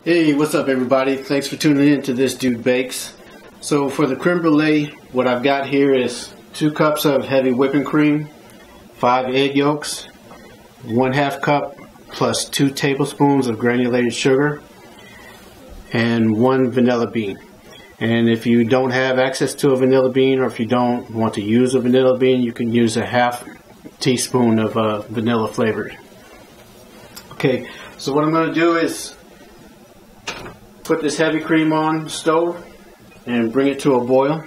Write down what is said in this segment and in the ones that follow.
Hey, what's up everybody? Thanks for tuning in to This Dude Bakes. So for the creme brulee, what I've got here is 2 cups of heavy whipping cream, 5 egg yolks, 1/2 cup plus 2 tablespoons of granulated sugar, and 1 vanilla bean. And if you don't have access to a vanilla bean, or if you don't want to use a vanilla bean, you can use a 1/2 teaspoon of vanilla flavored. Okay, so what I'm going to do is put this heavy cream on the stove and bring it to a boil.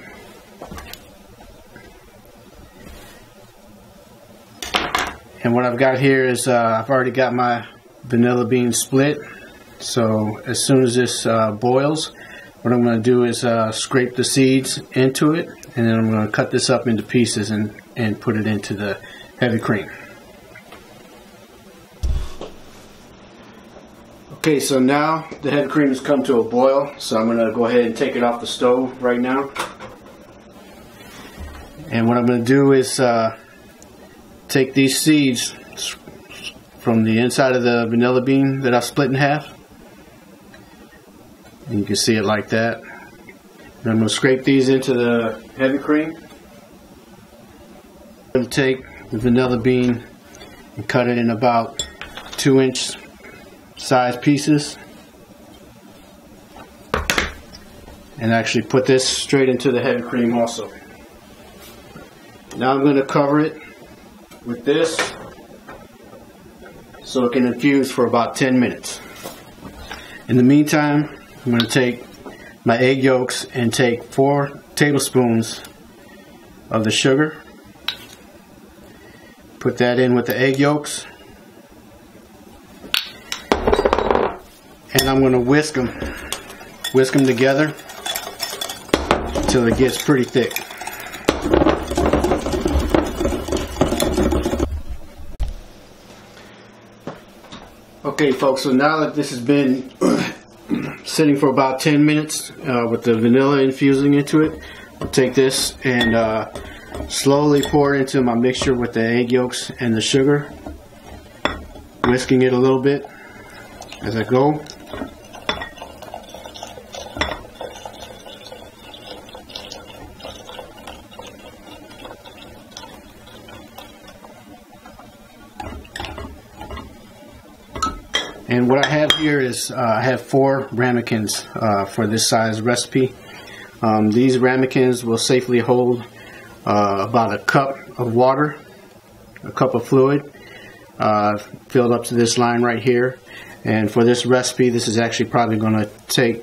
And what I've got here is I've already got my vanilla bean split. So as soon as this boils, what I'm going to do is scrape the seeds into it, and then I'm going to cut this up into pieces and put it into the heavy cream. Okay, so now the heavy cream has come to a boil, so I'm going to go ahead and take it off the stove right now. And what I'm going to do is take these seeds from the inside of the vanilla bean that I've split in half. And you can see it like that. And I'm going to scrape these into the heavy cream. I'm going to take the vanilla bean and cut it in about 2-inch size pieces, and actually put this straight into the heavy cream also. Now I'm going to cover it with this so it can infuse for about 10 minutes. In the meantime, I'm going to take my egg yolks and take 4 tablespoons of the sugar, put that in with the egg yolks, and I'm going to whisk them together until it gets pretty thick. Okay folks, so now that this has been sitting for about 10 minutes with the vanilla infusing into it, I'll take this and slowly pour it into my mixture with the egg yolks and the sugar, whisking it a little bit as I go. And what I have here is I have 4 ramekins for this size recipe. These ramekins will safely hold about 1 cup of water, 1 cup of fluid, filled up to this line right here. And for this recipe, this is actually probably going to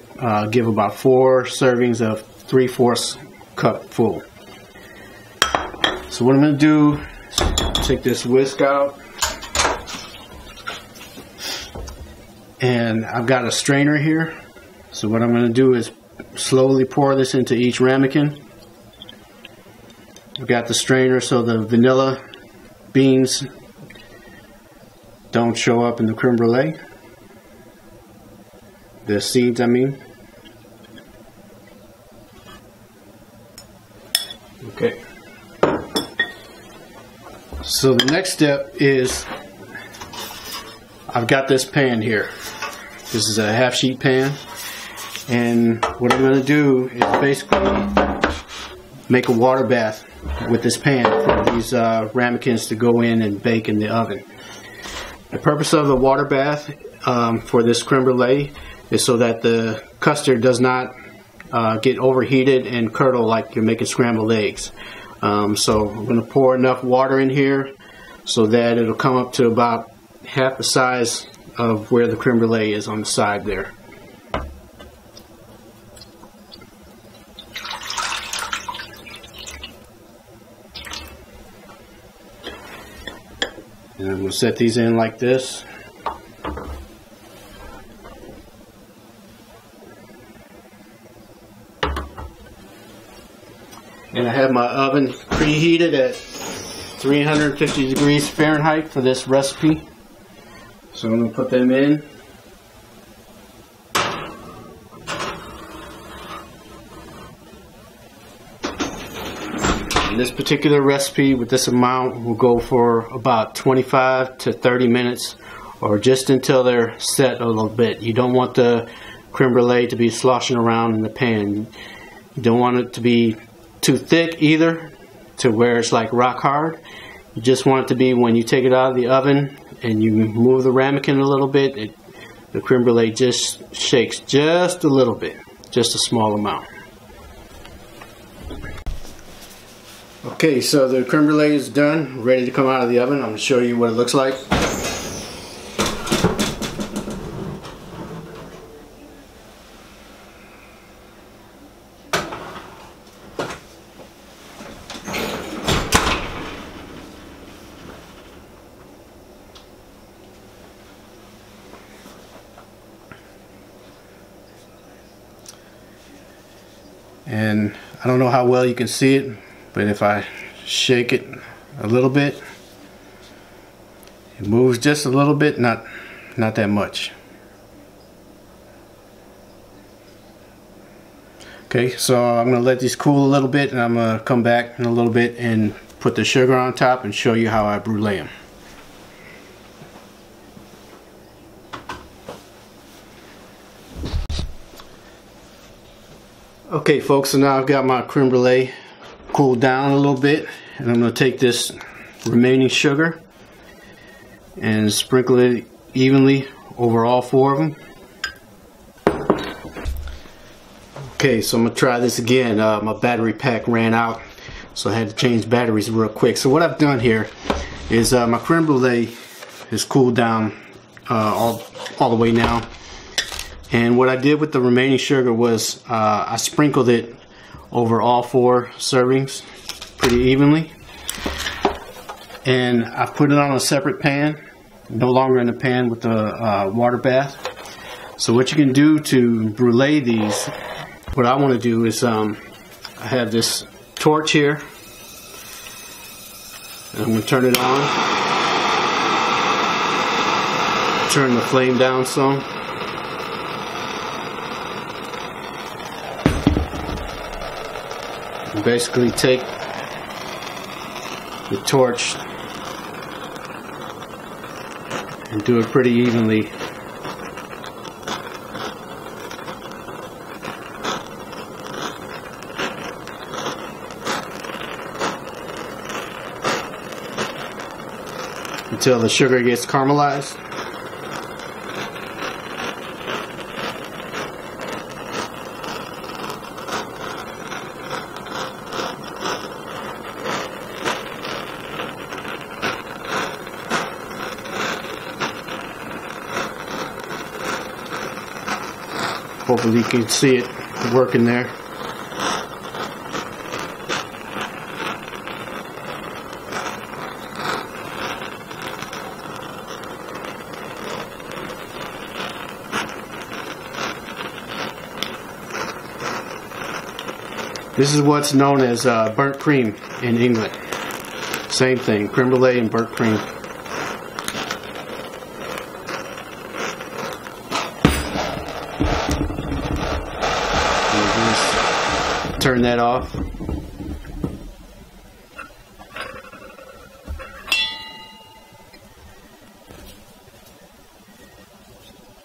give about 4 servings of 3/4 cup full. So what I'm going to do is take this whisk out. And I've got a strainer here, so what I'm going to do is slowly pour this into each ramekin. I've got the strainer so the vanilla beans don't show up in the creme brulee. The seeds, I mean. Okay. So the next step is I've got this pan here. This is a 1/2 sheet pan, and what I'm going to do is basically make a water bath with this pan for these ramekins to go in and bake in the oven. The purpose of the water bath for this creme brulee is so that the custard does not get overheated and curdle like you're making scrambled eggs. So I'm going to pour enough water in here so that it'll come up to about half the size of where the creme brulee is on the side there. And I'm going to set these in like this. And I have my oven preheated at 350 degrees Fahrenheit for this recipe. So I'm going to put them in. And this particular recipe with this amount will go for about 25 to 30 minutes or just until they're set a little bit. You don't want the creme brulee to be sloshing around in the pan. You don't want it to be too thick either, to where it's like rock hard. You just want it to be, when you take it out of the oven and you move the ramekin a little bit, the creme brulee just shakes just a little bit, just a small amount. Okay, so the creme brulee is done, ready to come out of the oven. I'm going to show you what it looks like. And I don't know how well you can see it, but if I shake it a little bit, it moves just a little bit, not that much. Okay, so I'm going to let these cool a little bit, and I'm going to come back in a little bit and put the sugar on top and show you how I brulee them. Okay folks, so now I've got my creme brulee cooled down a little bit, and I'm going to take this remaining sugar and sprinkle it evenly over all four of them. Okay, so I'm going to try this again. My battery pack ran out, so I had to change batteries real quick. So what I've done here is my creme brulee is cooled down all the way now. And what I did with the remaining sugar was I sprinkled it over all four servings pretty evenly. And I put it on a separate pan, no longer in a pan with the water bath. So what you can do to brulee these, what I want to do is I have this torch here. And I'm going to turn it on. Turn the flame down some. Basically take the torch and do it pretty evenly. Until the sugar gets caramelized. Hopefully you can see it working there. This is what's known as burnt cream in England. Same thing, creme brulee and burnt cream. Turn that off.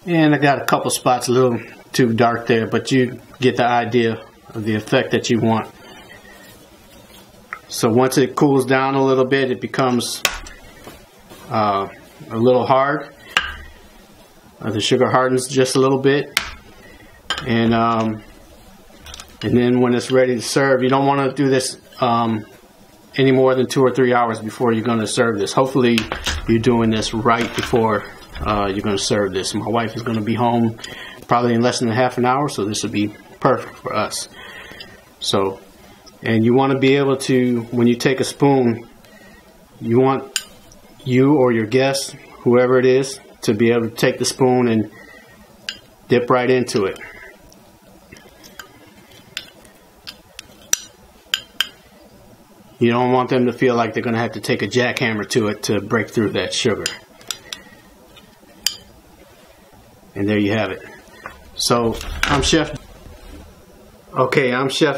And I got a couple spots a little too dark there, but you get the idea of the effect that you want. So once it cools down a little bit, it becomes a little hard. The sugar hardens just a little bit, and then when it's ready to serve, you don't want to do this any more than 2 or 3 hours before you're going to serve this. Hopefully you're doing this right before you're going to serve this. My wife is going to be home probably in less than half an hour, so this will be perfect for us. So, and you want to be able to, when you take a spoon, you want you or your guest, whoever it is, to be able to take the spoon and dip right into it. You don't want them to feel like they're going to have to take a jackhammer to it to break through that sugar. And there you have it. So I'm Chef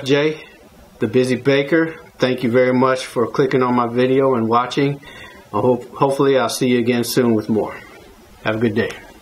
Jay, the Busy Baker. Thank you very much for clicking on my video and watching. Hopefully I'll see you again soon with more. Have a good day.